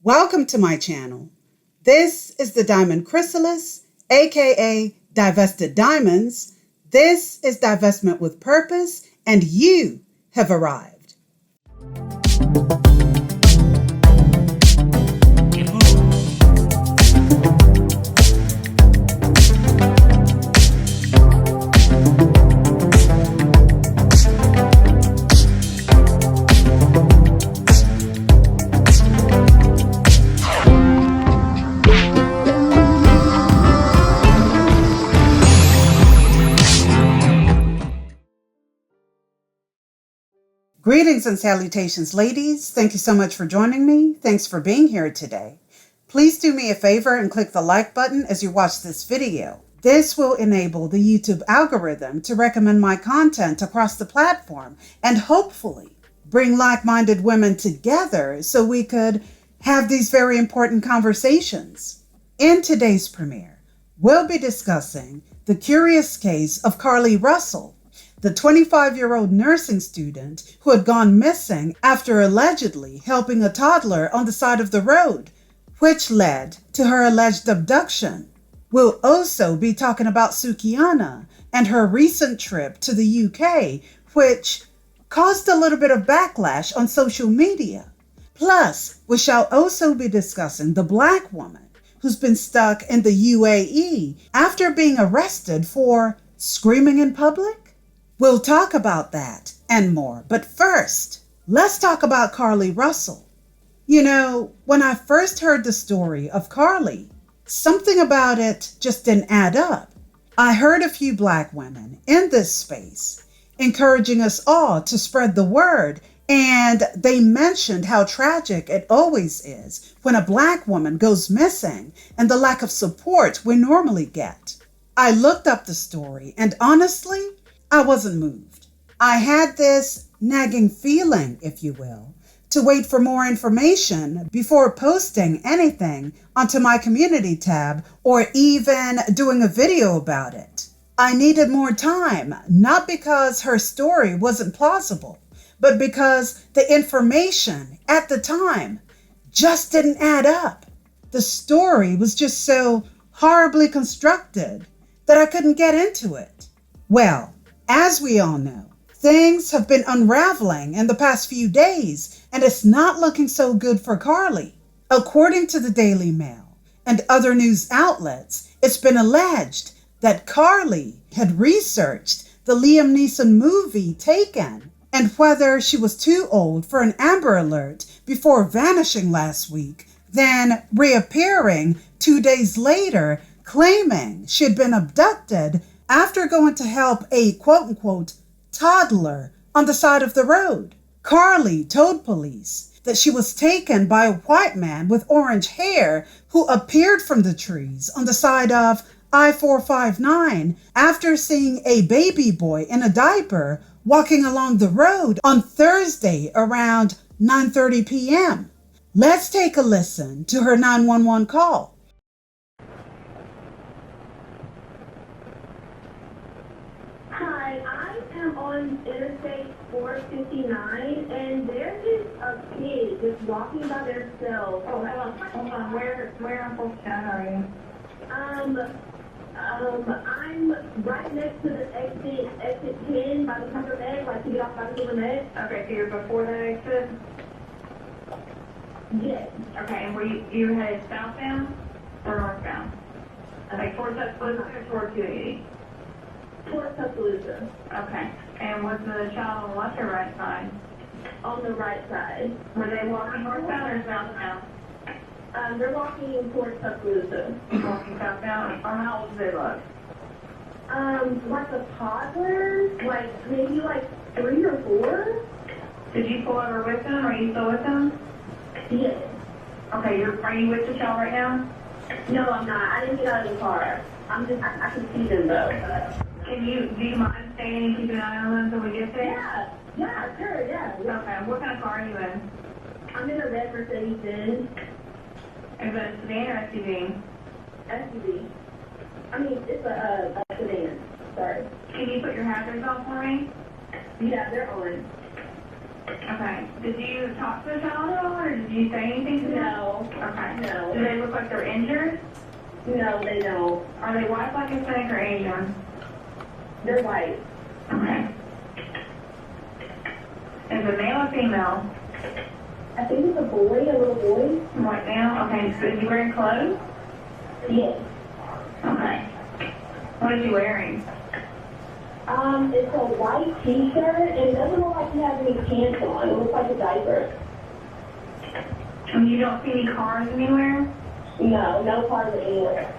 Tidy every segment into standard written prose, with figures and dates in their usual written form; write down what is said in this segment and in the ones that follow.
Welcome to my channel. This is the Diamond Chrysalis, aka Divested Diamonds. This is Divestment with Purpose, and you have arrived. Greetings and salutations, ladies. Thank you so much for joining me. Thanks for being here today. Please do me a favor and click the like button as you watch this video. This will enable the YouTube algorithm to recommend my content across the platform and hopefully bring like-minded women together so we could have these very important conversations. In today's premiere, we'll be discussing the curious case of Carlee Russell, the 25-year-old nursing student who had gone missing after allegedly helping a toddler on the side of the road, which led to her alleged abduction. We'll also be talking about Sukihana and her recent trip to the UK, which caused a little bit of backlash on social media. Plus, we shall also be discussing the Black woman who's been stuck in the UAE after being arrested for screaming in public. We'll talk about that and more, but first, let's talk about Carlee Russell. You know, when I first heard the story of Carlee, something about it just didn't add up. I heard a few Black women in this space encouraging us all to spread the word, and they mentioned how tragic it always is when a Black woman goes missing and the lack of support we normally get. I looked up the story, and honestly, I wasn't moved. I had this nagging feeling, if you will, to wait for more information before posting anything onto my community tab or even doing a video about it. I needed more time, not because her story wasn't plausible, but because the information at the time just didn't add up. The story was just so horribly constructed that I couldn't get into it. Well, as we all know, things have been unraveling in the past few days, and it's not looking so good for Carlee. According to the Daily Mail and other news outlets, it's been alleged that Carlee had researched the Liam Neeson movie Taken and whether she was too old for an Amber Alert before vanishing last week, then reappearing 2 days later, claiming she had been abducted after going to help a quote-unquote toddler on the side of the road. Carlee told police that she was taken by a white man with orange hair who appeared from the trees on the side of I-459 after seeing a baby boy in a diaper walking along the road on Thursday around 9:30 p.m. Let's take a listen to her 911 call. On Interstate 459, and there is a kid just walking by themselves. Oh, hold on. Where on 459 are you? I'm right next to the exit 10 by the Pepper Meg, like to get off by the Pepper Meg. Okay, so you're before that exit? Yes. Okay, and were you headed southbound or northbound? Like towards Tuscaloosa or towards 280? Towards Tuscaloosa. Okay. And was the child on the left or right side? On the right side. Were they walking northbound or southbound? They're walking towards Tuscaloosa. Walking southbound? Or how old do they look? Like a toddler, maybe 3 or 4. Did you pull over with them? Are you still with them? Yes. Okay, are you with the child right now? No, I'm not. I didn't get out of the car. I can see them though. Do you mind staying and keeping an eye on them until we get there? Yeah, sure, yeah. Okay, what kind of car are you in? I'm in a red Mercedes-Benz. Is it a sedan or SUV? SUV. I mean, it's a sedan. Sorry. Can you put your hazards on for me? Yeah, they're on. Okay. Did you talk to the child at all, or did you say anything to them? No. No. Do they look like they're injured? No, they don't. Are they white, black, Hispanic, or Asian? They're white. Okay. Is it male or female? I think it's a boy, a little boy. White male? Okay, so is he wearing clothes? Yes. Okay. What is he wearing? It's a white t-shirt, and it doesn't look like he has any pants on. It looks like a diaper. And you don't see any cars anywhere? No, no cars anywhere.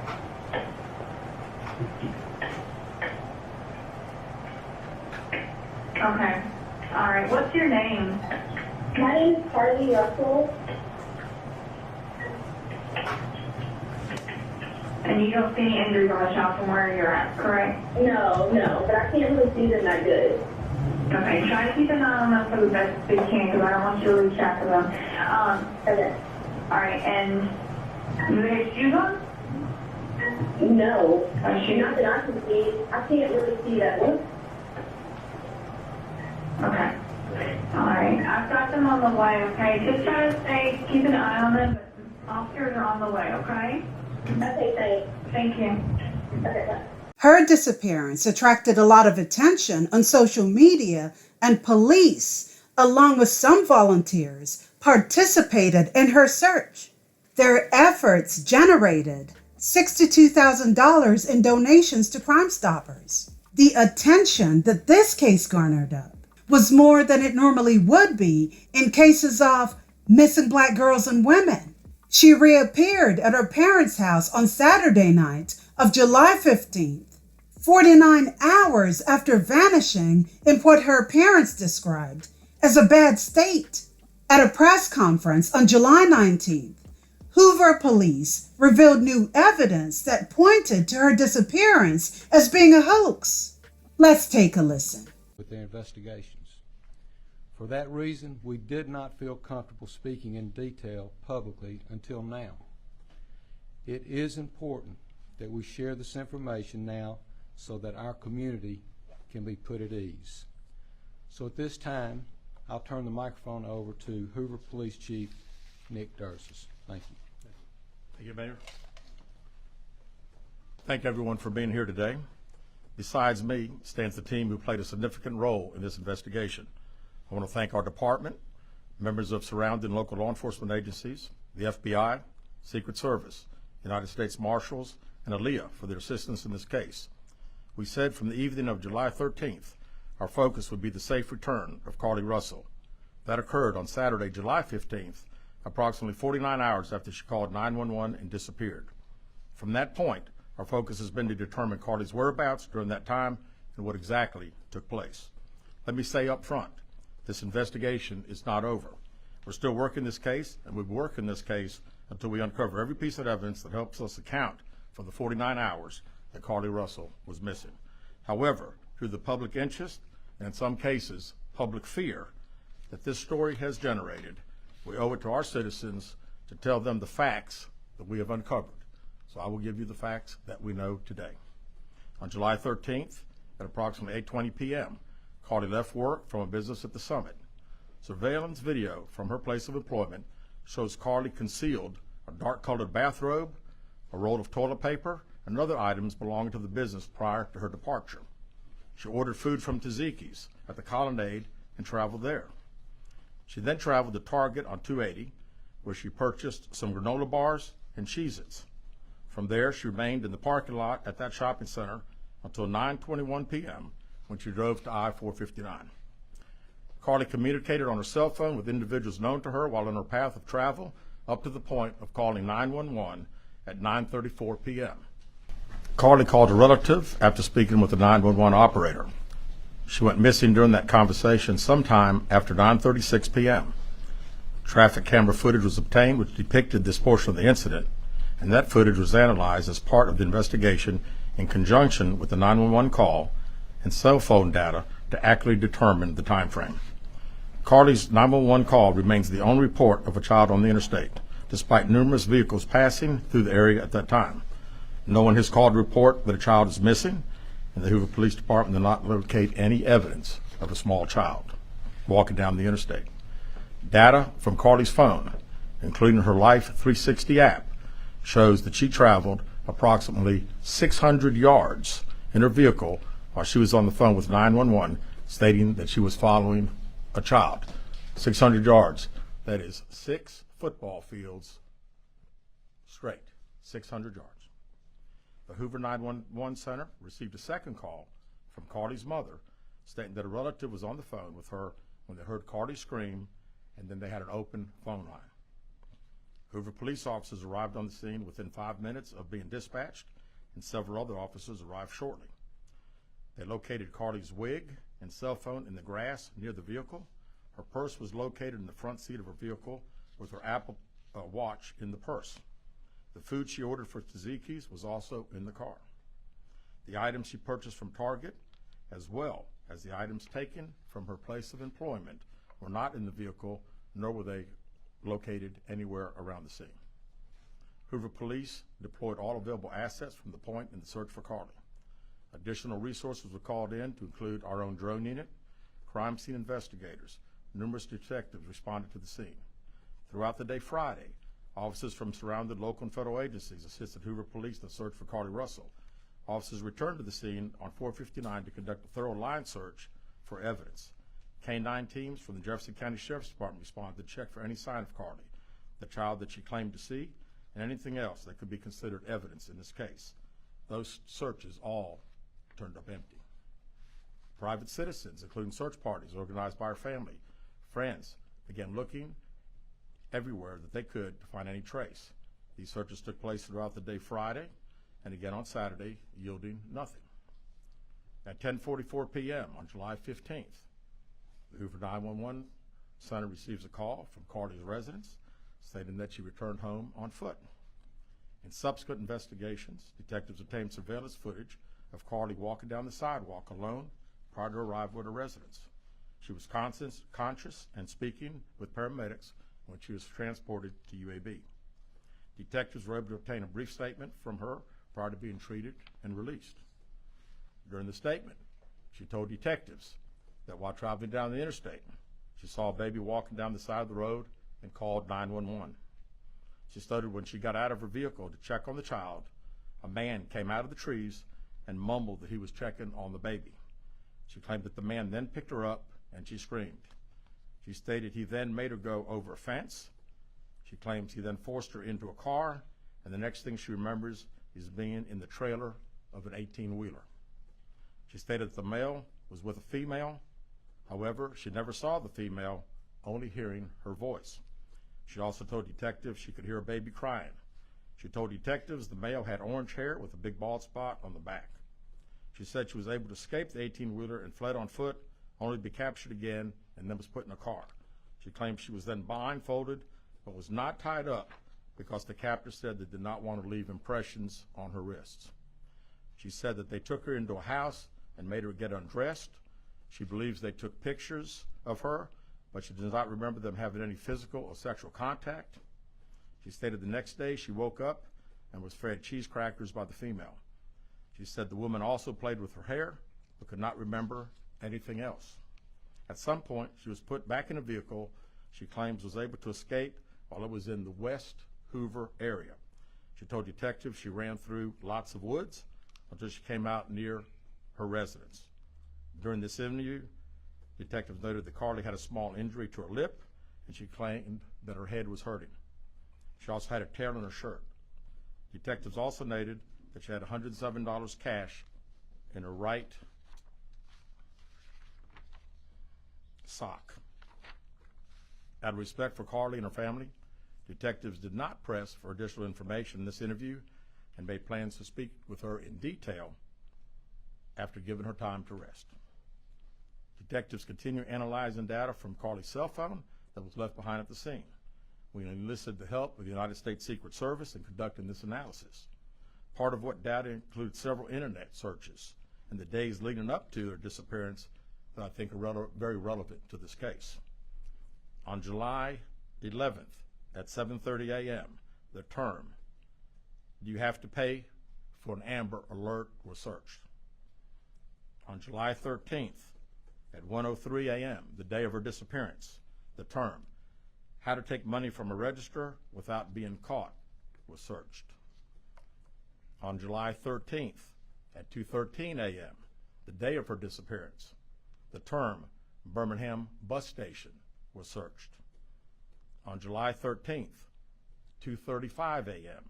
Okay. All right. What's your name? My name is Carlee Russell. And you don't see any injuries on the shop from where you're at, correct? No, but I can't really see them that good. Okay. Try to keep an eye on them for the best that you can, because I don't want you to lose track of them. Okay. All right. And do they have shoes on? No. Shoes? Not that I can see. I can't really see that one. Okay. All right. I've got them on the way, okay? Just try to keep an eye on them. Officers are on the way, okay? Okay, thanks. Thank you. Okay, bye. Her disappearance attracted a lot of attention on social media, and police, along with some volunteers, participated in her search. Their efforts generated $62,000 in donations to Crime Stoppers. The attention that this case garnered up was more than it normally would be in cases of missing Black girls and women. She reappeared at her parents' house on Saturday night of July 15th, 49 hours after vanishing in what her parents described as a bad state. At a press conference on July 19th, Hoover police revealed new evidence that pointed to her disappearance as being a hoax. Let's take a listen. With their investigations. For that reason, we did not feel comfortable speaking in detail publicly until now. It is important that we share this information now so that our community can be put at ease. So at this time, I'll turn the microphone over to Hoover Police Chief Nick Dursis. Thank you. Thank you, Mayor. Thank everyone for being here today. Besides me stands the team who played a significant role in this investigation. I want to thank our department, members of surrounding local law enforcement agencies, the FBI, Secret Service, United States Marshals, and ALEA for their assistance in this case. We said from the evening of July 13th, our focus would be the safe return of Carlee Russell. That occurred on Saturday, July 15th, approximately 49 hours after she called 911 and disappeared. From that point, our focus has been to determine Carlee's whereabouts during that time and what exactly took place. Let me say up front, this investigation is not over. We're still working this case, and we'll work in this case until we uncover every piece of evidence that helps us account for the 49 hours that Carlee Russell was missing. However, through the public interest, and in some cases, public fear that this story has generated, we owe it to our citizens to tell them the facts that we have uncovered. So I will give you the facts that we know today. On July 13th, at approximately 8:20 p.m., Carlee left work from a business at the Summit. Surveillance video from her place of employment shows Carlee concealed a dark-colored bathrobe, a roll of toilet paper, and other items belonging to the business prior to her departure. She ordered food from Tzatziki's at the Colonnade and traveled there. She then traveled to Target on 280, where she purchased some granola bars and Cheez-Its. From there, she remained in the parking lot at that shopping center until 9:21 p.m. when she drove to I-459. Carlee communicated on her cell phone with individuals known to her while on her path of travel up to the point of calling 911 at 9:34 p.m. Carlee called a relative after speaking with the 911 operator. She went missing during that conversation sometime after 9:36 p.m. Traffic camera footage was obtained which depicted this portion of the incident, and that footage was analyzed as part of the investigation in conjunction with the 911 call and cell phone data to accurately determine the time frame. Carlee's 911 call remains the only report of a child on the interstate, despite numerous vehicles passing through the area at that time. No one has called to report that a child is missing, and the Hoover Police Department did not locate any evidence of a small child walking down the interstate. Data from Carlee's phone including her Life 360 app, shows that she traveled approximately 600 yards in her vehicle while she was on the phone with 911, stating that she was following a child. 600 yards. That is 6 football fields straight. 600 yards. The Hoover 911 Center received a second call from Carlee's mother, stating that a relative was on the phone with her when they heard Carlee scream, and then they had an open phone line. Hoover police officers arrived on the scene within 5 minutes of being dispatched, and several other officers arrived shortly. They located Carlee's wig and cell phone in the grass near the vehicle. Her purse was located in the front seat of her vehicle with her Apple Watch in the purse. The food she ordered for Tzatziki's was also in the car. The items she purchased from Target, as well as the items taken from her place of employment, were not in the vehicle, nor were they located anywhere around the scene. Hoover police deployed all available assets from the point in the search for Carlee. Additional resources were called in to include our own drone unit, crime scene investigators. Numerous detectives responded to the scene. Throughout the day Friday, officers from surrounding local and federal agencies assisted Hoover police in the search for Carlee Russell. Officers returned to the scene on 459 to conduct a thorough line search for evidence. K-9 teams from the Jefferson County Sheriff's Department responded to check for any sign of Carlee, the child that she claimed to see, and anything else that could be considered evidence in this case. Those searches all turned up empty. Private citizens, including search parties organized by her family, friends, began looking everywhere that they could to find any trace. These searches took place throughout the day Friday and again on Saturday, yielding nothing. At 10:44 p.m. on July 15th, the Hoover 911 Center receives a call from Carlee's residence stating that she returned home on foot. In subsequent investigations, detectives obtained surveillance footage of Carlee walking down the sidewalk alone prior to arrival at her residence. She was conscious and speaking with paramedics when she was transported to UAB. Detectives were able to obtain a brief statement from her prior to being treated and released. During the statement, she told detectives that while traveling down the interstate, she saw a baby walking down the side of the road and called 911. She stated when she got out of her vehicle to check on the child, a man came out of the trees and mumbled that he was checking on the baby. She claimed that the man then picked her up and she screamed. She stated he then made her go over a fence. She claims he then forced her into a car, and the next thing she remembers is being in the trailer of an 18-wheeler. She stated that the male was with a female. However, she never saw the female, only hearing her voice. She also told detectives she could hear a baby crying. She told detectives the male had orange hair with a big bald spot on the back. She said she was able to escape the 18-wheeler and fled on foot, only to be captured again and then was put in a car. She claimed she was then blindfolded but was not tied up because the captor said they did not want to leave impressions on her wrists. She said that they took her into a house and made her get undressed. She believes they took pictures of her, but she does not remember them having any physical or sexual contact. She stated the next day she woke up and was fed cheese crackers by the female. She said the woman also played with her hair but could not remember anything else. At some point, she was put back in a vehicle she claims was able to escape while it was in the West Hoover area. She told detectives she ran through lots of woods until she came out near her residence. During this interview, detectives noted that Carlee had a small injury to her lip, and she claimed that her head was hurting. She also had a tear in her shirt. Detectives also noted that she had $107 cash in her right sock. Out of respect for Carlee and her family, detectives did not press for additional information in this interview and made plans to speak with her in detail after giving her time to rest. Detectives continue analyzing data from Carlee's cell phone that was left behind at the scene. We enlisted the help of the United States Secret Service in conducting this analysis. Part of what data includes several internet searches in the days leading up to her disappearance that I think are very relevant to this case. On July 11th at 7:30 a.m., the term, "Do you have to pay for an Amber Alert?" was searched. On July 13th at 1:03 a.m., the day of her disappearance, the term, how to take money from a register without being caught was searched. On July 13th at 2:13 a.m., the day of her disappearance, the term Birmingham bus station was searched. On July 13th, 2:35 a.m.,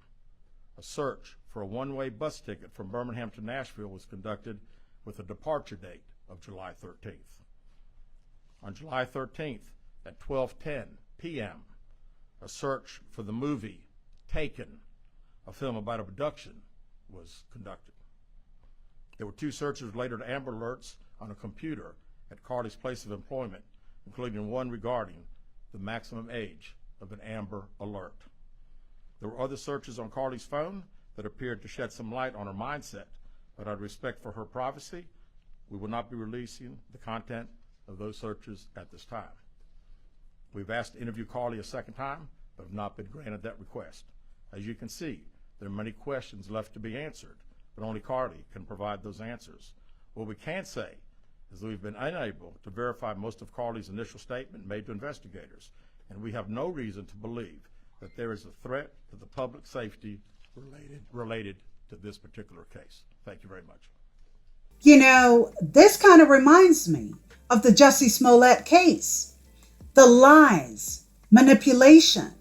a search for a one-way bus ticket from Birmingham to Nashville was conducted with a departure date of July 13th. On July 13th at 12:10 p.m., a search for the movie Taken, a film about abduction, was conducted. There were 2 searches related to Amber Alerts on a computer at Carlee's place of employment, including one regarding the maximum age of an Amber Alert. There were other searches on Carlee's phone that appeared to shed some light on her mindset, but out of respect for her privacy, we will not be releasing the content of those searches at this time. We've asked to interview Carlee a second time, but have not been granted that request. As you can see, there are many questions left to be answered, but only Carlee can provide those answers. What we can say is that we've been unable to verify most of Carlee's initial statement made to investigators, and we have no reason to believe that there is a threat to the public safety related to this particular case. Thank you very much. You know, this kind of reminds me of the Jussie Smollett case. The lies, manipulation,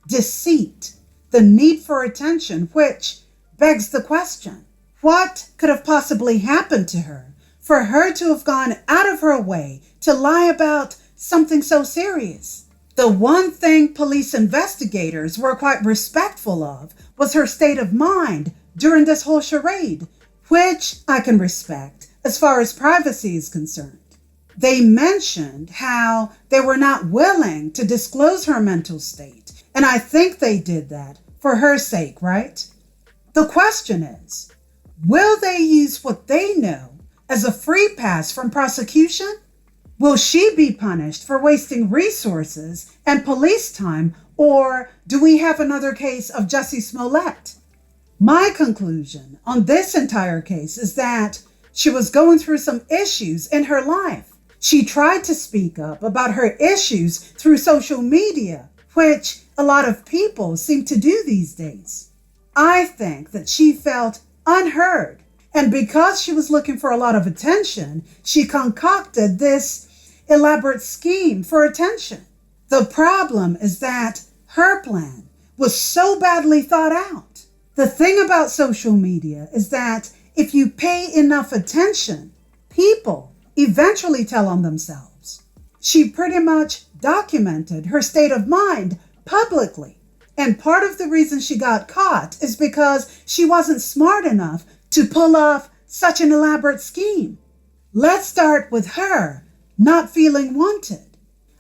deceit, the need for attention, which begs the question, what could have possibly happened to her for her to have gone out of her way to lie about something so serious? The one thing police investigators were quite respectful of was her state of mind during this whole charade, which I can respect as far as privacy is concerned. They mentioned how they were not willing to disclose her mental state, and I think they did that for her sake, right? The question is, will they use what they know as a free pass from prosecution? Will she be punished for wasting resources and police time, or do we have another case of Jussie Smollett? My conclusion on this entire case is that she was going through some issues in her life. She tried to speak up about her issues through social media, which a lot of people seem to do these days. I think that she felt unheard, and because she was looking for a lot of attention, she concocted this elaborate scheme for attention. The problem is that her plan was so badly thought out. The thing about social media is that if you pay enough attention, people eventually tell on themselves. She pretty much documented her state of mind publicly. And part of the reason she got caught is because she wasn't smart enough to pull off such an elaborate scheme. Let's start with her not feeling wanted.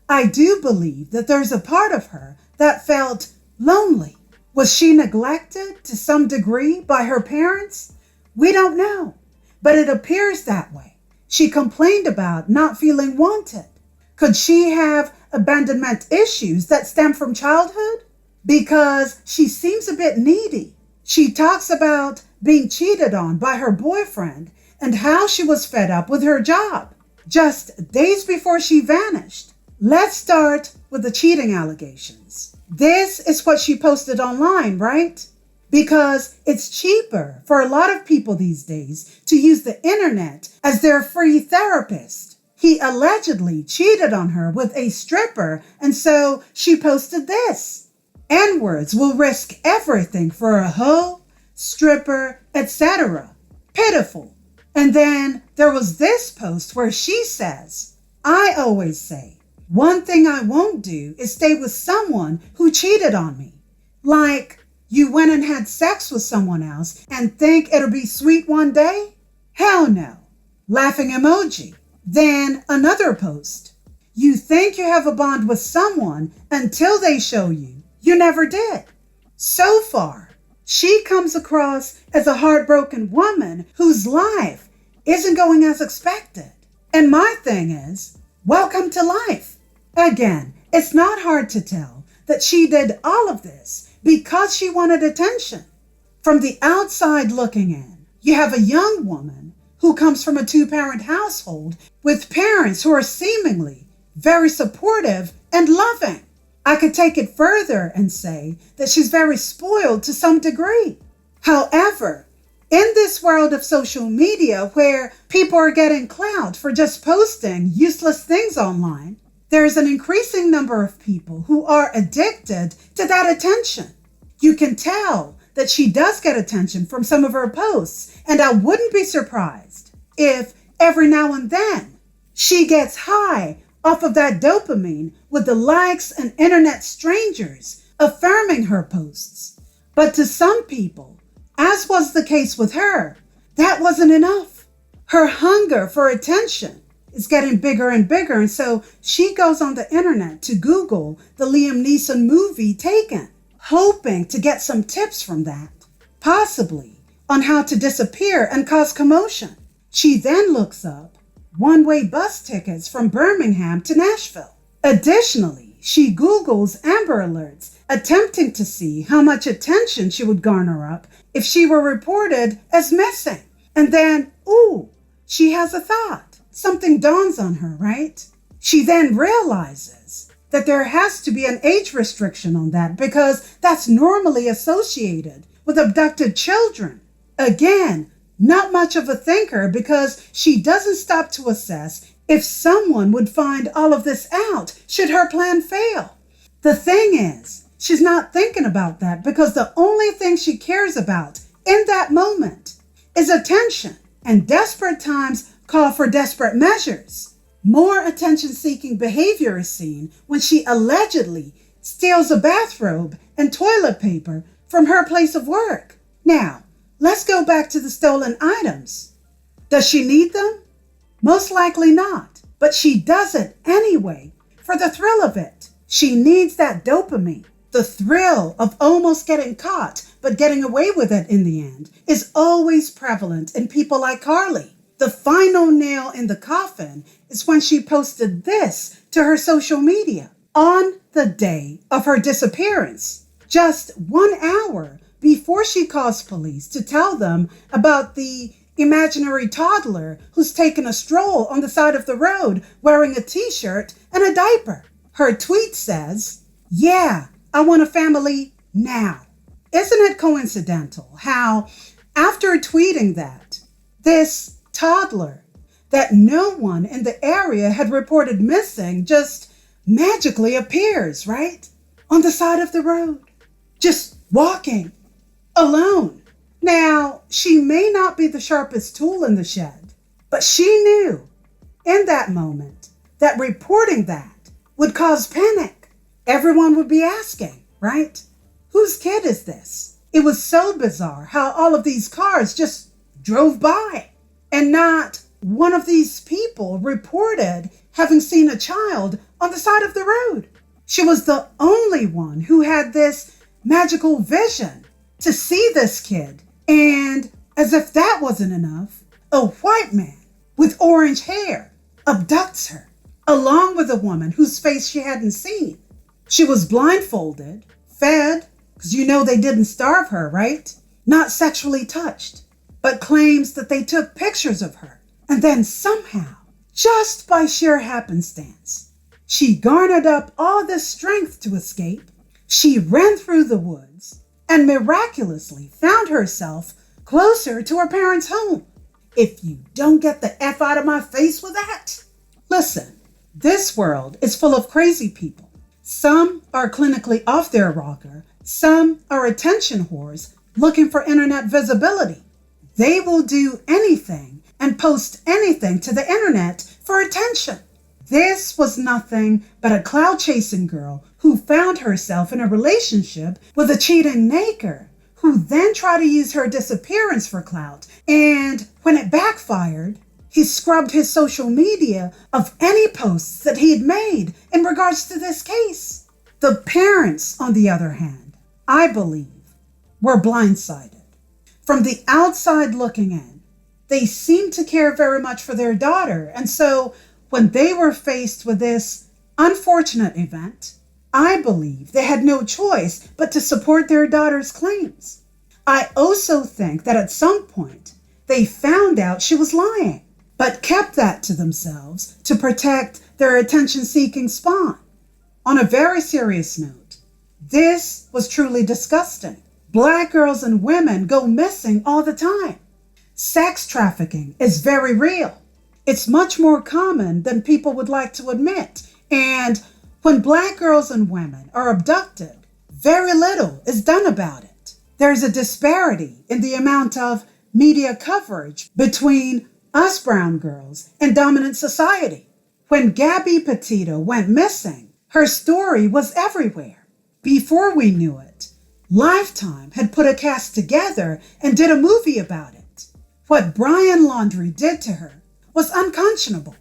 I do believe that there's a part of her that felt lonely. Was she neglected to some degree by her parents? We don't know, but it appears that way. She complained about not feeling wanted. Could she have abandonment issues that stem from childhood? Because she seems a bit needy. She talks about being cheated on by her boyfriend and how she was fed up with her job just days before she vanished. Let's start with the cheating allegations. This is what she posted online, right? Because it's cheaper for a lot of people these days to use the internet as their free therapist. He allegedly cheated on her with a stripper, and so she posted this. N-words will risk everything for a hoe, stripper, etc. Pitiful. And then there was this post where she says, I always say, one thing I won't do is stay with someone who cheated on me. Like, you went and had sex with someone else and think it'll be sweet one day? Hell no. Laughing emoji. Then another post. You think you have a bond with someone until they show you. You never did. So far, she comes across as a heartbroken woman whose life isn't going as expected. And my thing is, welcome to life. Again, it's not hard to tell that she did all of this because she wanted attention. From the outside looking in, you have a young woman who comes from a 2-parent household with parents who are seemingly very supportive and loving. I could take it further and say that she's very spoiled to some degree. However, in this world of social media where people are getting clout for just posting useless things online, there is an increasing number of people who are addicted to that attention. You can tell that she does get attention from some of her posts, and I wouldn't be surprised if every now and then she gets high off of that dopamine with the likes and internet strangers affirming her posts. But to some people, as was the case with her, that wasn't enough. Her hunger for attention is getting bigger and bigger, and so she goes on the internet to Google the Liam Neeson movie Taken, hoping to get some tips from that, possibly on how to disappear and cause commotion. She then looks up one-way bus tickets from Birmingham to Nashville. Additionally, she Googles Amber Alerts, attempting to see how much attention she would garner up if she were reported as missing. And then, she has a thought. Something dawns on her, right? She then realizes that there has to be an age restriction on that because that's normally associated with abducted children. Again, not much of a thinker because she doesn't stop to assess if someone would find all of this out should her plan fail. The thing is, she's not thinking about that because the only thing she cares about in that moment is attention, and desperate times call for desperate measures. More attention-seeking behavior is seen when she allegedly steals a bathrobe and toilet paper from her place of work. Now, let's go back to the stolen items. Does she need them? Most likely not, but she does it anyway for the thrill of it. She needs that dopamine. The thrill of almost getting caught, but getting away with it in the end, is always prevalent in people like Carlee. The final nail in the coffin is when she posted this to her social media on the day of her disappearance, just 1 hour before she calls police to tell them about the imaginary toddler who's taken a stroll on the side of the road wearing a t-shirt and a diaper. Her tweet says, "Yeah, I want a family now." Isn't it coincidental how, after tweeting that, this toddler that no one in the area had reported missing just magically appears, right? On the side of the road, just walking, alone. Now, she may not be the sharpest tool in the shed, but she knew in that moment that reporting that would cause panic. Everyone would be asking, right? Whose kid is this? It was so bizarre how all of these cars just drove by, and not one of these people reported having seen a child on the side of the road. She was the only one who had this magical vision to see this kid, and as if that wasn't enough, a white man with orange hair abducts her, along with a woman whose face she hadn't seen. She was blindfolded, fed, because you know they didn't starve her, right? Not sexually touched, but claims that they took pictures of her. And then somehow, just by sheer happenstance, she garnered up all this strength to escape. She ran through the woods and miraculously found herself closer to her parents' home. If you don't get the F out of my face with that. Listen, this world is full of crazy people. Some are clinically off their rocker. Some are attention whores looking for internet visibility. They will do anything and post anything to the internet for attention. This was nothing but a cloud-chasing girl who found herself in a relationship with a cheating neighbor, who then tried to use her disappearance for clout. And when it backfired, he scrubbed his social media of any posts that he had made in regards to this case. The parents, on the other hand, I believe, were blindsided. From the outside looking in, they seemed to care very much for their daughter. And so when they were faced with this unfortunate event, I believe they had no choice but to support their daughter's claims. I also think that at some point they found out she was lying, but kept that to themselves to protect their attention-seeking spawn. On a very serious note, this was truly disgusting. Black girls and women go missing all the time. Sex trafficking is very real. It's much more common than people would like to admit. And when black girls and women are abducted, very little is done about it. There's a disparity in the amount of media coverage between us brown girls and dominant society. When Gabby Petito went missing, her story was everywhere. Before we knew it, Lifetime had put a cast together and did a movie about it. What Brian Laundrie did to her was unconscionable.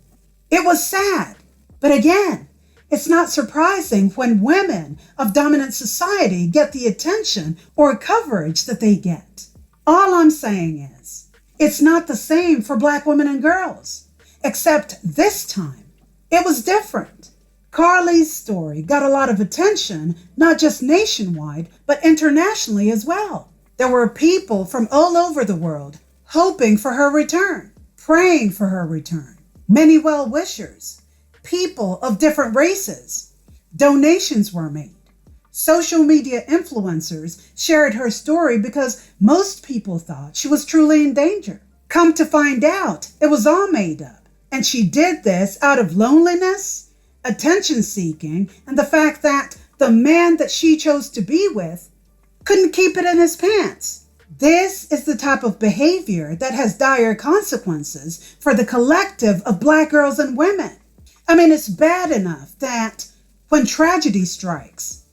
It was sad. But again, it's not surprising when women of dominant society get the attention or coverage that they get. All I'm saying is, it's not the same for black women and girls, except this time, it was different. Carlee's story got a lot of attention, not just nationwide, but internationally as well. There were people from all over the world hoping for her return, praying for her return, many well-wishers, people of different races. Donations were made. Social media influencers shared her story because most people thought she was truly in danger. Come to find out, it was all made up. And she did this out of loneliness, attention seeking, and the fact that the man that she chose to be with couldn't keep it in his pants. This is the type of behavior that has dire consequences for the collective of black girls and women. I mean, it's bad enough that when tragedy strikes,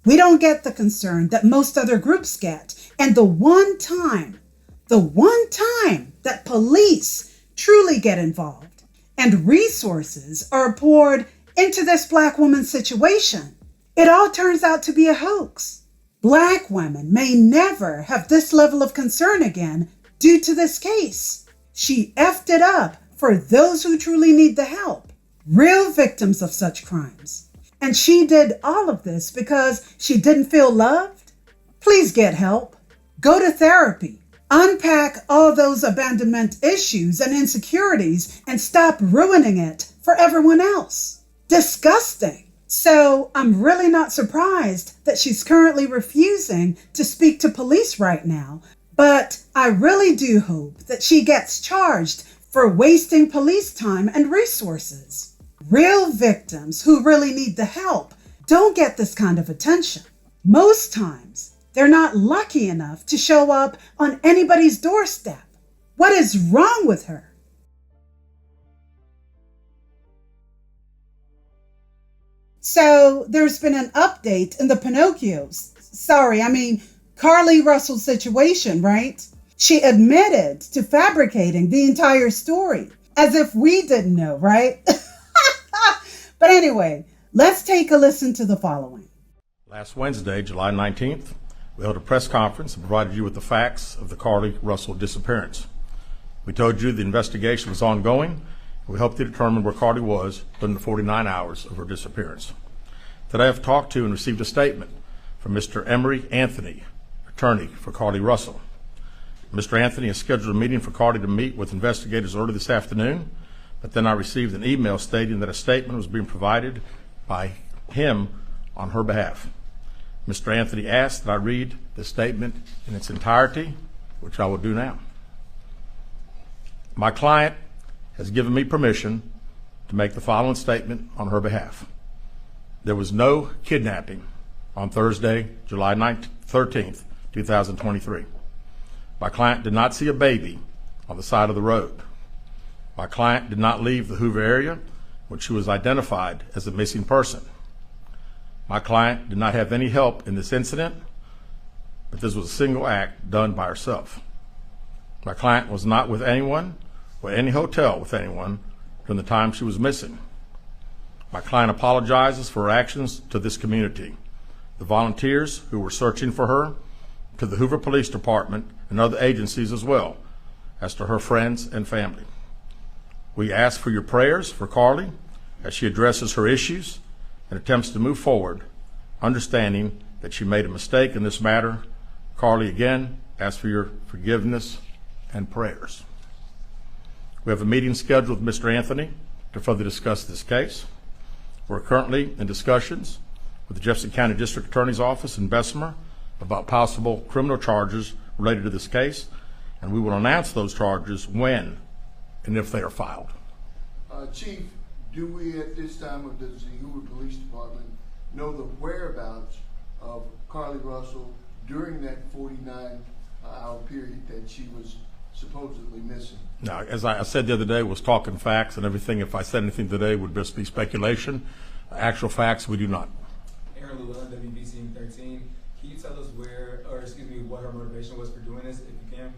we don't get the concern that most other groups get. And the one time that police truly get involved and resources are poured into this black woman's situation, it all turns out to be a hoax. Black women may never have this level of concern again due to this case. She effed it up for those who truly need the help, real victims of such crimes. And she did all of this because she didn't feel loved? Please get help. Go to therapy. Unpack all those abandonment issues and insecurities and stop ruining it for everyone else. Disgusting. So I'm really not surprised that she's currently refusing to speak to police right now, but I really do hope that she gets charged for wasting police time and resources. Real victims who really need the help don't get this kind of attention. Most times, they're not lucky enough to show up on anybody's doorstep. What is wrong with her? So there's been an update in the Carlee Russell situation, right? She admitted to fabricating the entire story, as if we didn't know, right? But anyway, let's take a listen to the following. Last Wednesday, July 19th, we held a press conference and provided you with the facts of the Carlee Russell disappearance. We told you the investigation was ongoing. We helped you determine where Carlee was within the 49 hours of her disappearance. Today I've talked to and received a statement from Mr. Emery Anthony, attorney for Carlee Russell. Mr. Anthony has scheduled a meeting for Carlee to meet with investigators early this afternoon, but then I received an email stating that a statement was being provided by him on her behalf. Mr. Anthony asked that I read the statement in its entirety, which I will do now. My client has given me permission to make the following statement on her behalf. There was no kidnapping on Thursday, July 13th, 2023. My client did not see a baby on the side of the road. My client did not leave the Hoover area when she was identified as a missing person. My client did not have any help in this incident, but this was a single act done by herself. My client was not with anyone or any hotel with anyone during the time she was missing. My client apologizes for her actions to this community, the volunteers who were searching for her, to the Hoover Police Department and other agencies as well, as to her friends and family. We ask for your prayers for Carlee as she addresses her issues and attempts to move forward, understanding that she made a mistake in this matter. Carlee, again, asks for your forgiveness and prayers. We have a meeting scheduled with Mr. Anthony to further discuss this case. We're currently in discussions with the Jefferson County District Attorney's Office in Bessemer about possible criminal charges related to this case, and we will announce those charges when and if they are filed. Chief, do we at this time of the Zeehuber Police Department know the whereabouts of Carlee Russell during that 49-hour period that she was supposedly missing? Now, as I said the other day, was talking facts and everything. If I said anything today, it would just be speculation. Actual facts, we do not. Aaron Llewellyn, WBC 13. Can you tell us what her motivation was for doing this, if you can?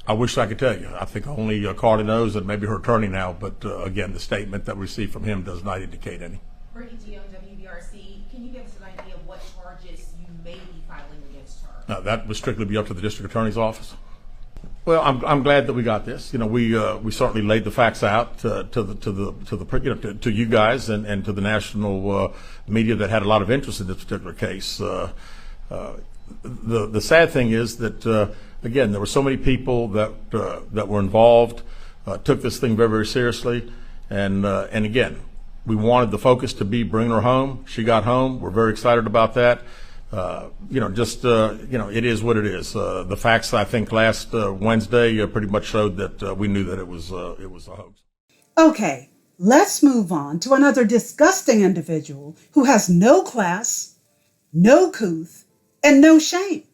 I wish I could tell you. I think only Carlee knows, and maybe her attorney now, but again, the statement that we received from him does not indicate any. Brittany G on WBRC, can you give us an idea of what charges you may be filing against her? That would strictly be up to the district attorney's office. Well, I'm glad that we got this. You know, we certainly laid the facts out to you guys and to the national media that had a lot of interest in this particular case. The sad thing is that again, there were so many people that were involved, took this thing very, very seriously, and again, we wanted the focus to be bringing her home. She got home. We're very excited about that. It is what it is. The facts, I think, last Wednesday pretty much showed that we knew that it was a hoax. Okay, let's move on to another disgusting individual who has no class, no couth, and no shame.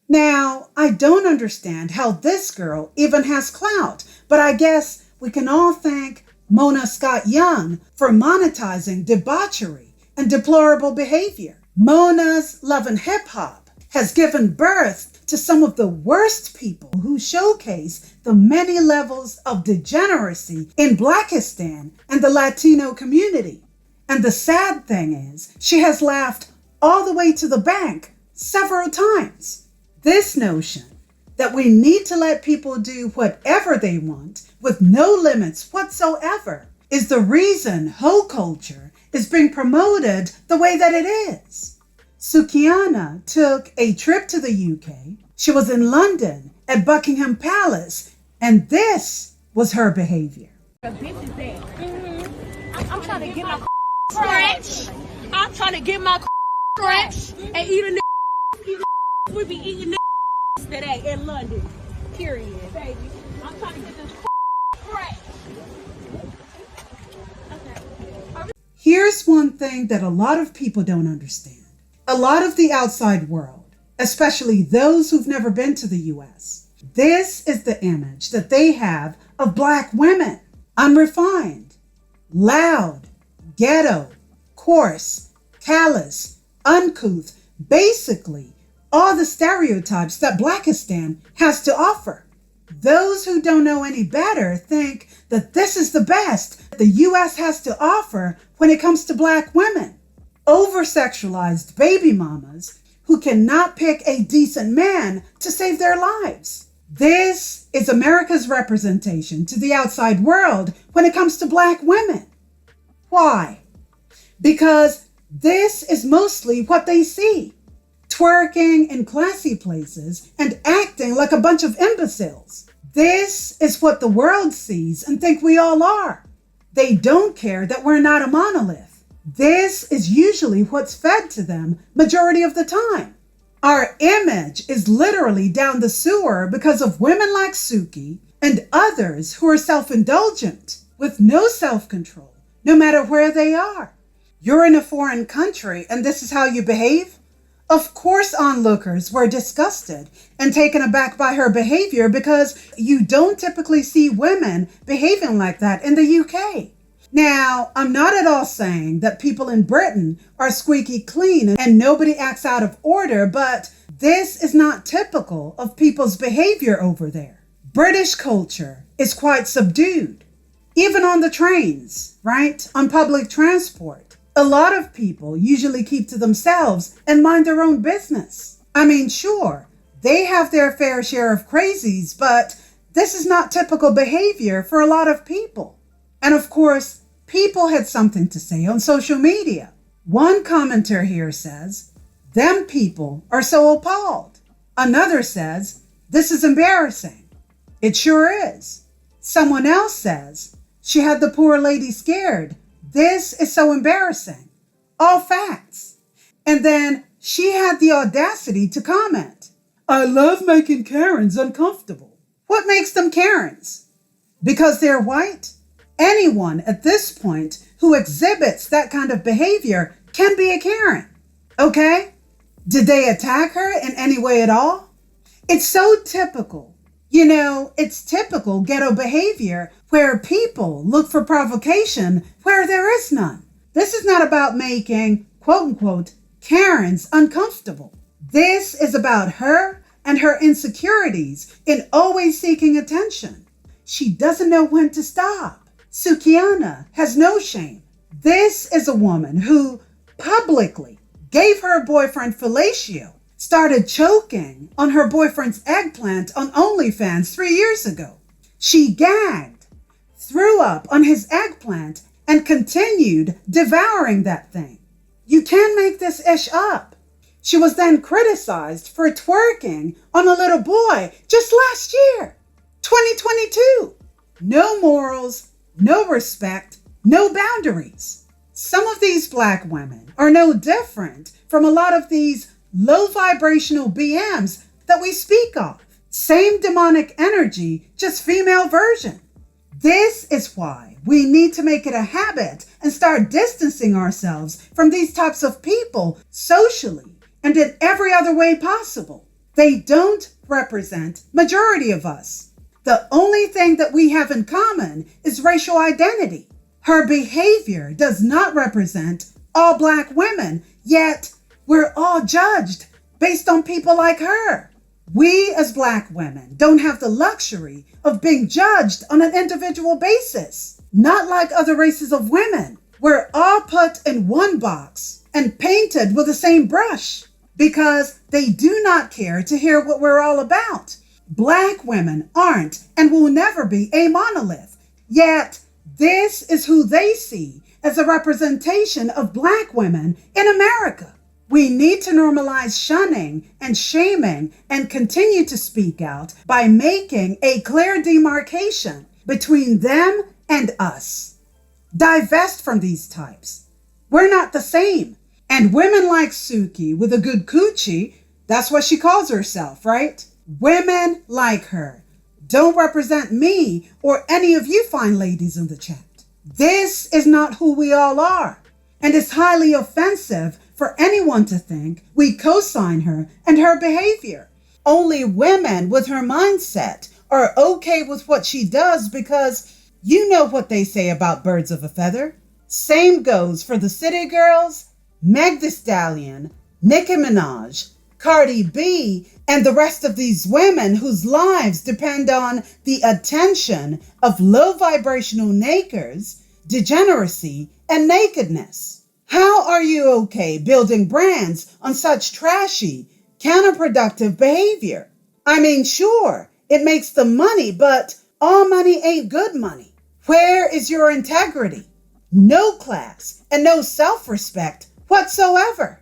Now, I don't understand how this girl even has clout, but I guess we can all thank Mona Scott Young for monetizing debauchery and deplorable behavior. Mona's Love and Hip Hop has given birth to some of the worst people who showcase the many levels of degeneracy in Blackistan and the Latino community. And the sad thing is, she has laughed all the way to the bank several times. This notion that we need to let people do whatever they want with no limits whatsoever is the reason hoe culture is being promoted the way that it is. Sukihana took a trip to the UK. She was in London at Buckingham Palace, and this was her behavior. I'm trying to get my scratch. I'm trying to get my scratch and eat a we be eating today in London. Period, baby. I'm trying to get this scratch. Okay. Here's one thing that a lot of people don't understand. A lot of the outside world, especially those who've never been to the US, this is the image that they have of Black women. Unrefined, loud, ghetto, coarse, callous, uncouth, basically all the stereotypes that Blackistan has to offer. Those who don't know any better think that this is the best the US has to offer when it comes to Black women. Over-sexualized baby mamas who cannot pick a decent man to save their lives. This is America's representation to the outside world when it comes to Black women. Why? Because this is mostly what they see. Twerking in classy places and acting like a bunch of imbeciles. This is what the world sees and think we all are. They don't care that we're not a monolith. This is usually what's fed to them majority of the time. Our image is literally down the sewer because of women like Suki and others who are self-indulgent with no self-control, no matter where they are. You're in a foreign country and this is how you behave? Of course onlookers were disgusted and taken aback by her behavior because you don't typically see women behaving like that in the UK. Now, I'm not at all saying that people in Britain are squeaky clean and nobody acts out of order, but this is not typical of people's behavior over there. British culture is quite subdued. Even on the trains, right? On public transport. A lot of people usually keep to themselves and mind their own business. I mean, sure, they have their fair share of crazies, but this is not typical behavior for a lot of people. And of course, people had something to say on social media. One commenter here says, "Them people are so appalled." Another says, "This is embarrassing." It sure is. Someone else says, "She had the poor lady scared. This is so embarrassing." All facts. And then she had the audacity to comment, "I love making Karens uncomfortable." What makes them Karens? Because they're white? Anyone at this point who exhibits that kind of behavior can be a Karen. Okay? Did they attack her in any way at all? It's so typical. You know, it's typical ghetto behavior where people look for provocation where there is none. This is not about making, quote unquote, Karens uncomfortable. This is about her and her insecurities in always seeking attention. She doesn't know when to stop. Sukihana has no shame. This is a woman who publicly gave her boyfriend fellatio, started choking on her boyfriend's eggplant on OnlyFans 3 years ago. She gagged, threw up on his eggplant, and continued devouring that thing. You can't make this ish up. She was then criticized for twerking on a little boy just last year, 2022. No morals, no respect, no boundaries. Some of these Black women are no different from a lot of these low vibrational BMs that we speak of. Same demonic energy, just female version. This is why we need to make it a habit and start distancing ourselves from these types of people socially and in every other way possible. They don't represent majority of us. The only thing that we have in common is racial identity. Her behavior does not represent all Black women, yet we're all judged based on people like her. We as Black women don't have the luxury of being judged on an individual basis. Not like other races of women. We're all put in one box and painted with the same brush because they do not care to hear what we're all about. Black women aren't and will never be a monolith. Yet this is who they see as a representation of Black women in America. We need to normalize shunning and shaming and continue to speak out by making a clear demarcation between them and us. Divest from these types. We're not the same. And women like Suki with a good coochie, that's what she calls herself, right? Women like her don't represent me or any of you fine ladies in the chat. This is not who we all are. And it's highly offensive for anyone to think we co-sign her and her behavior. Only women with her mindset are okay with what she does because you know what they say about birds of a feather. Same goes for the City Girls, Meg Thee Stallion, Nicki Minaj, Carlee B, and the rest of these women whose lives depend on the attention of low vibrational nakers, degeneracy, and nakedness. How are you okay building brands on such trashy, counterproductive behavior? I mean, sure, it makes the money, but all money ain't good money. Where is your integrity? No class and no self-respect whatsoever.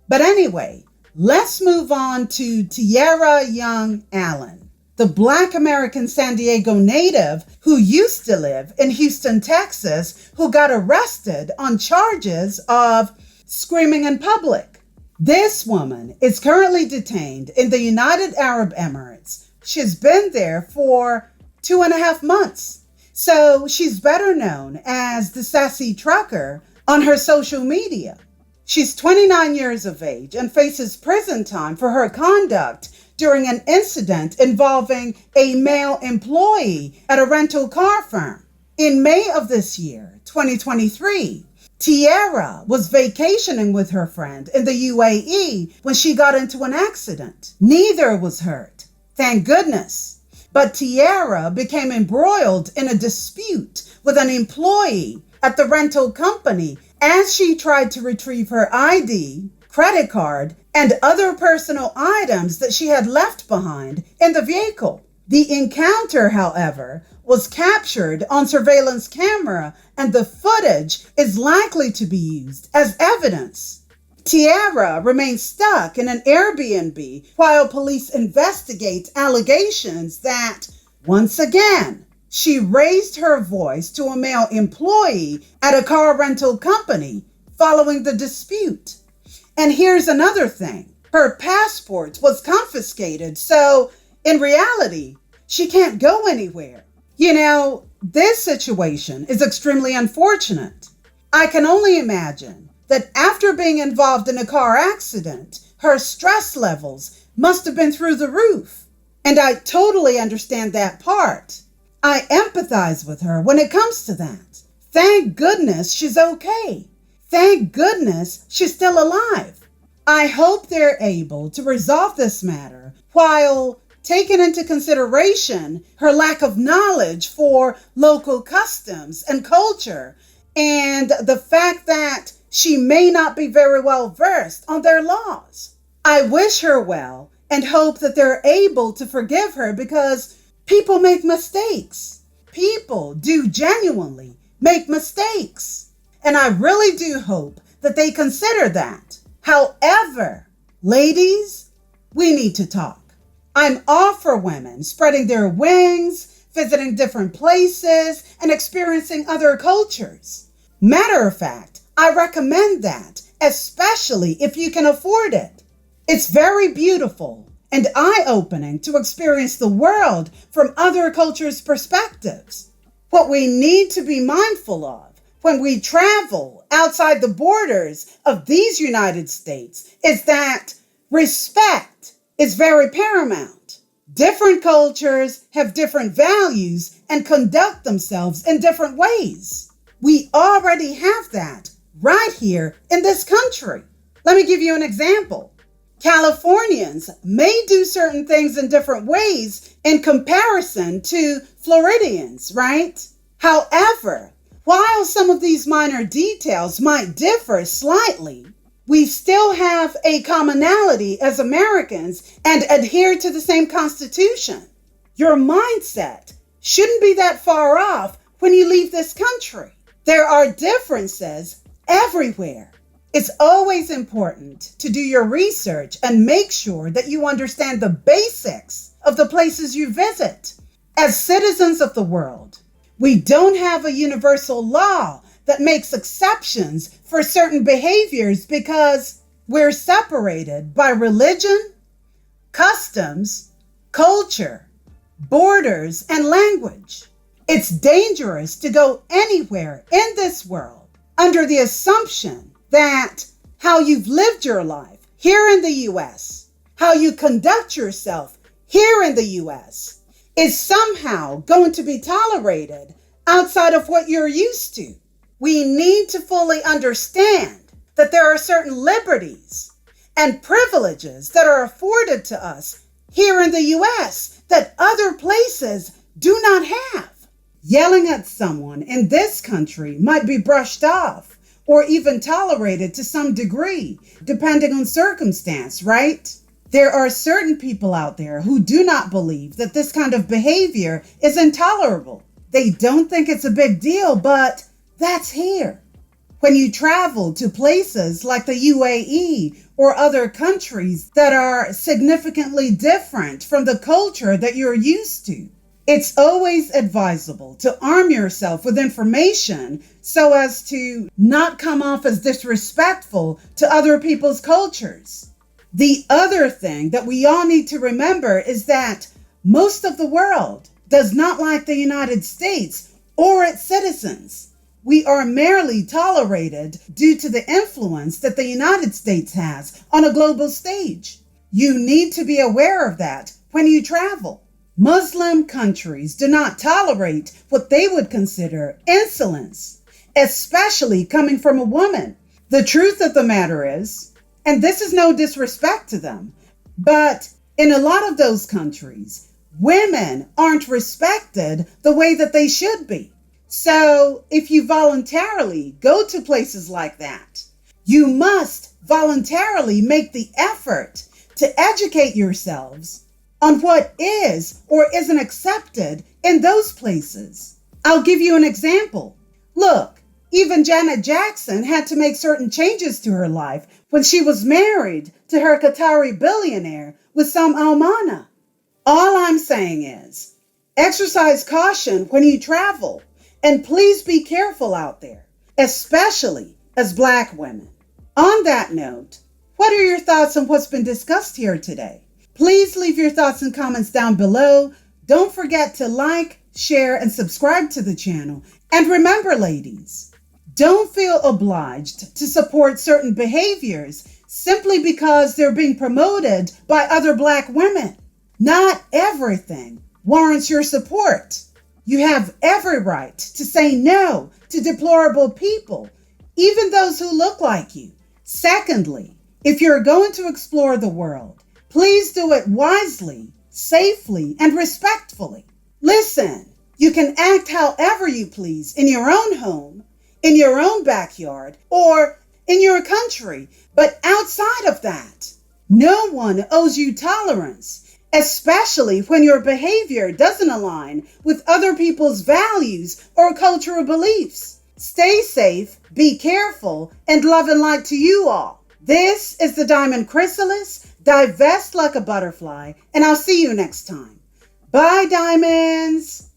But anyway, let's move on to Tiara Young Allen, the Black American San Diego native who used to live in Houston, Texas, who got arrested on charges of screaming in public. This woman is currently detained in the United Arab Emirates. She's been there for 2.5 months. So she's better known as the Sassy Trucker on her social media. She's 29 years of age and faces prison time for her conduct during an incident involving a male employee at a rental car firm. In May of this year, 2023, Tiara was vacationing with her friend in the UAE when she got into an accident. Neither was hurt, thank goodness. But Tiara became embroiled in a dispute with an employee at the rental company as she tried to retrieve her ID, credit card, and other personal items that she had left behind in the vehicle. The encounter, however, was captured on surveillance camera, and the footage is likely to be used as evidence. Tiara remains stuck in an Airbnb while police investigate allegations that, once again, she raised her voice to a male employee at a car rental company, following the dispute. And here's another thing. Her passport was confiscated, so in reality, she can't go anywhere. You know, this situation is extremely unfortunate. I can only imagine that after being involved in a car accident, her stress levels must have been through the roof. And I totally understand that part. I empathize with her when it comes to that. Thank goodness she's okay. Thank goodness she's still alive. I hope they're able to resolve this matter while taking into consideration her lack of knowledge for local customs and culture and the fact that she may not be very well versed on their laws. I wish her well and hope that they're able to forgive her because people make mistakes. People do genuinely make mistakes. And I really do hope that they consider that. However, ladies, we need to talk. I'm all for women spreading their wings, visiting different places, and experiencing other cultures. Matter of fact, I recommend that, especially if you can afford it. It's very beautiful and eye-opening to experience the world from other cultures' perspectives. What we need to be mindful of when we travel outside the borders of these United States is that respect is very paramount. Different cultures have different values and conduct themselves in different ways. We already have that right here in this country. Let me give you an example. Californians may do certain things in different ways in comparison to Floridians, right? However, while some of these minor details might differ slightly, we still have a commonality as Americans and adhere to the same Constitution. Your mindset shouldn't be that far off when you leave this country. There are differences everywhere. It's always important to do your research and make sure that you understand the basics of the places you visit. As citizens of the world, we don't have a universal law that makes exceptions for certain behaviors because we're separated by religion, customs, culture, borders, and language. It's dangerous to go anywhere in this world under the assumption that how you've lived your life here in the U.S., how you conduct yourself here in the U.S., is somehow going to be tolerated outside of what you're used to. We need to fully understand that there are certain liberties and privileges that are afforded to us here in the U.S. that other places do not have. Yelling at someone in this country might be brushed off or even tolerated to some degree, depending on circumstance, right? There are certain people out there who do not believe that this kind of behavior is intolerable. They don't think it's a big deal, but that's here. When you travel to places like the UAE or other countries that are significantly different from the culture that you're used to, it's always advisable to arm yourself with information so as to not come off as disrespectful to other people's cultures. The other thing that we all need to remember is that most of the world does not like the United States or its citizens. We are merely tolerated due to the influence that the United States has on a global stage. You need to be aware of that when you travel. Muslim countries do not tolerate what they would consider insolence, especially coming from a woman. The truth of the matter is, and this is no disrespect to them, but in a lot of those countries, women aren't respected the way that they should be. So if you voluntarily go to places like that, you must voluntarily make the effort to educate yourselves on what is or isn't accepted in those places. I'll give you an example. Look, even Janet Jackson had to make certain changes to her life when she was married to her Qatari billionaire Wissam Al-Mana. All I'm saying is, exercise caution when you travel, and please be careful out there, especially as Black women. On that note, what are your thoughts on what's been discussed here today? Please leave your thoughts and comments down below. Don't forget to like, share, and subscribe to the channel. And remember, ladies, don't feel obliged to support certain behaviors simply because they're being promoted by other Black women. Not everything warrants your support. You have every right to say no to deplorable people, even those who look like you. Secondly, if you're going to explore the world, please do it wisely, safely, and respectfully. Listen, you can act however you please in your own home, in your own backyard, or in your country, but outside of that, no one owes you tolerance, especially when your behavior doesn't align with other people's values or cultural beliefs. Stay safe, be careful, and love and light to you all. This is the Diamond Chrysalis. Divest like a butterfly, and I'll see you next time. Bye, diamonds.